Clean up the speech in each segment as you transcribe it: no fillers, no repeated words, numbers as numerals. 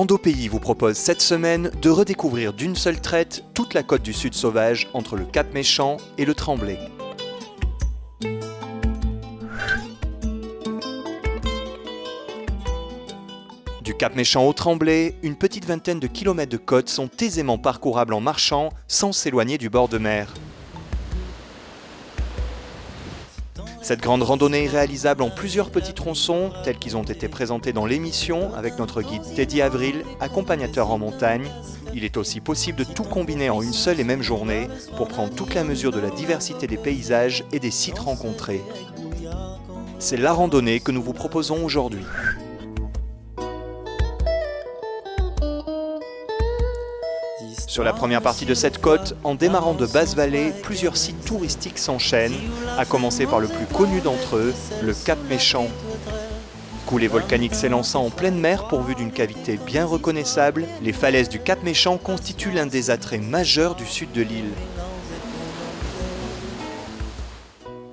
Rando Pays vous propose cette semaine de redécouvrir d'une seule traite toute la côte du Sud sauvage entre le Cap Méchant et le Tremblay. Du Cap Méchant au Tremblay, une petite vingtaine de kilomètres de côte sont aisément parcourables en marchant sans s'éloigner du bord de mer. Cette grande randonnée est réalisable en plusieurs petits tronçons, tels qu'ils ont été présentés dans l'émission avec notre guide Teddy Avril, accompagnateur en montagne. Il est aussi possible de tout combiner en une seule et même journée pour prendre toute la mesure de la diversité des paysages et des sites rencontrés. C'est la randonnée que nous vous proposons aujourd'hui. Sur la première partie de cette côte, en démarrant de Basse-Vallée, plusieurs sites touristiques s'enchaînent, à commencer par le plus connu d'entre eux, le Cap Méchant. Coulée volcanique s'élançant en pleine mer pourvue d'une cavité bien reconnaissable, les falaises du Cap Méchant constituent l'un des attraits majeurs du sud de l'île.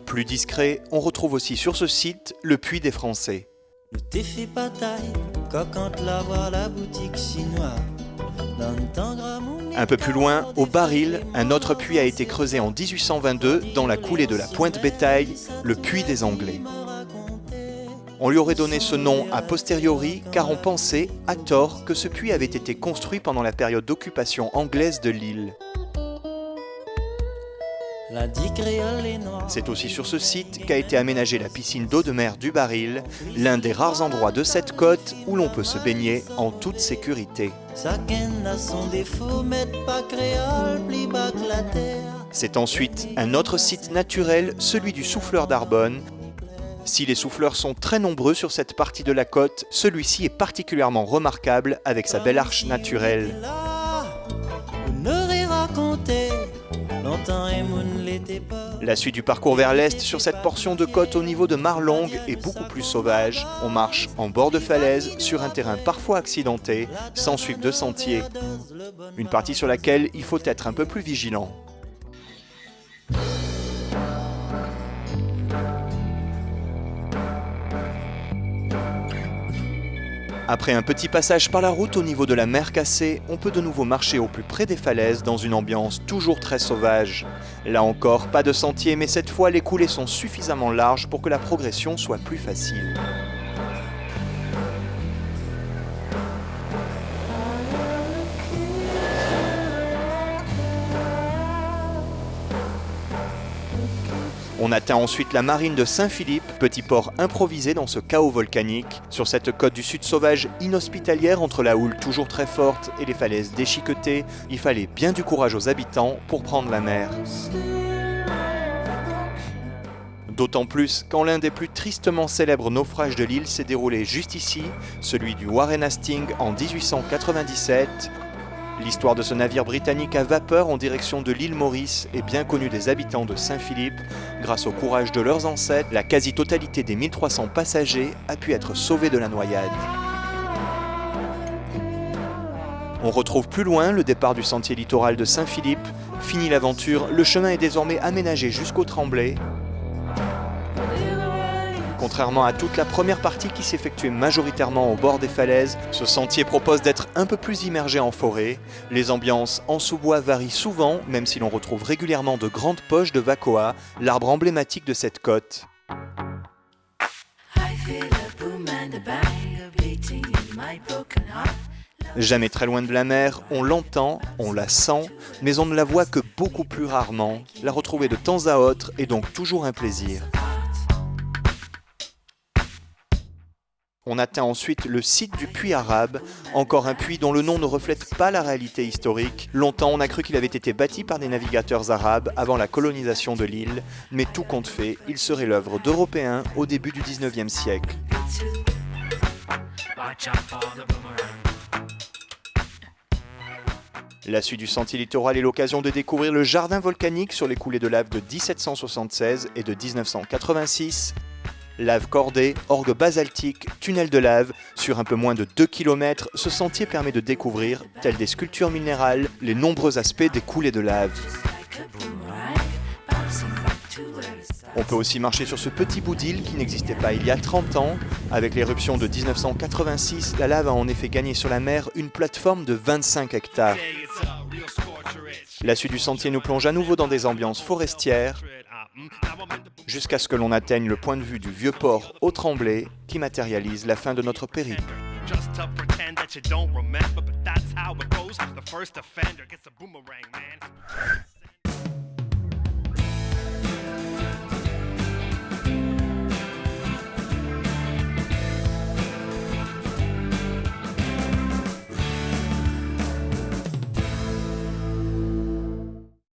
Plus discret, on retrouve aussi sur ce site le Puy des Français. Le thé fait bataille, coquante la voir la boutique chinoise. Un peu plus loin, au Baril, un autre puits a été creusé en 1822 dans la coulée de la Pointe Bétail, le puits des Anglais. On lui aurait donné ce nom a posteriori car on pensait, à tort, que ce puits avait été construit pendant la période d'occupation anglaise de l'île. C'est aussi sur ce site qu'a été aménagée la piscine d'eau de mer du Baril, l'un des rares endroits de cette côte où l'on peut se baigner en toute sécurité. C'est ensuite un autre site naturel, celui du Souffleur d'Arbonne. Si les souffleurs sont très nombreux sur cette partie de la côte, celui-ci est particulièrement remarquable avec sa belle arche naturelle. La suite du parcours vers l'est sur cette portion de côte au niveau de Marlongue est beaucoup plus sauvage. On marche en bord de falaise sur un terrain parfois accidenté, sans suivre de sentier. Une partie sur laquelle il faut être un peu plus vigilant. Après un petit passage par la route au niveau de la mer Cassée, on peut de nouveau marcher au plus près des falaises dans une ambiance toujours très sauvage. Là encore, pas de sentier, mais cette fois les coulées sont suffisamment larges pour que la progression soit plus facile. On atteint ensuite la marine de Saint-Philippe, petit port improvisé dans ce chaos volcanique. Sur cette côte du sud sauvage inhospitalière entre la houle toujours très forte et les falaises déchiquetées, il fallait bien du courage aux habitants pour prendre la mer. D'autant plus quand l'un des plus tristement célèbres naufrages de l'île s'est déroulé juste ici, celui du Warren Hastings en 1897. L'histoire de ce navire britannique à vapeur en direction de l'île Maurice est bien connue des habitants de Saint-Philippe. Grâce au courage de leurs ancêtres, la quasi-totalité des 1300 passagers a pu être sauvée de la noyade. On retrouve plus loin le départ du sentier littoral de Saint-Philippe. Fini l'aventure, le chemin est désormais aménagé jusqu'au Tremblay. Contrairement à toute la première partie qui s'effectuait majoritairement au bord des falaises, ce sentier propose d'être un peu plus immergé en forêt. Les ambiances en sous-bois varient souvent, même si l'on retrouve régulièrement de grandes poches de vacoa, l'arbre emblématique de cette côte. Jamais très loin de la mer, on l'entend, on la sent, mais on ne la voit que beaucoup plus rarement. La retrouver de temps à autre est donc toujours un plaisir. On atteint ensuite le site du puits arabe, encore un puits dont le nom ne reflète pas la réalité historique. Longtemps, on a cru qu'il avait été bâti par des navigateurs arabes avant la colonisation de l'île, mais tout compte fait, il serait l'œuvre d'Européens au début du 19e siècle. La suite du sentier littoral est l'occasion de découvrir le jardin volcanique sur les coulées de lave de 1776 et de 1986. Lave cordée, orgue basaltique, tunnel de lave, sur un peu moins de 2 km, ce sentier permet de découvrir, telles des sculptures minérales, les nombreux aspects des coulées de lave. On peut aussi marcher sur ce petit bout d'île qui n'existait pas il y a 30 ans. Avec l'éruption de 1986, la lave a en effet gagné sur la mer une plateforme de 25 hectares. La suite du sentier nous plonge à nouveau dans des ambiances forestières, jusqu'à ce que l'on atteigne le point de vue du vieux port au Tremblay, qui matérialise la fin de notre périple. Just to pretend that you don't remember, but that's how it goes. The first offender gets a boomerang, man.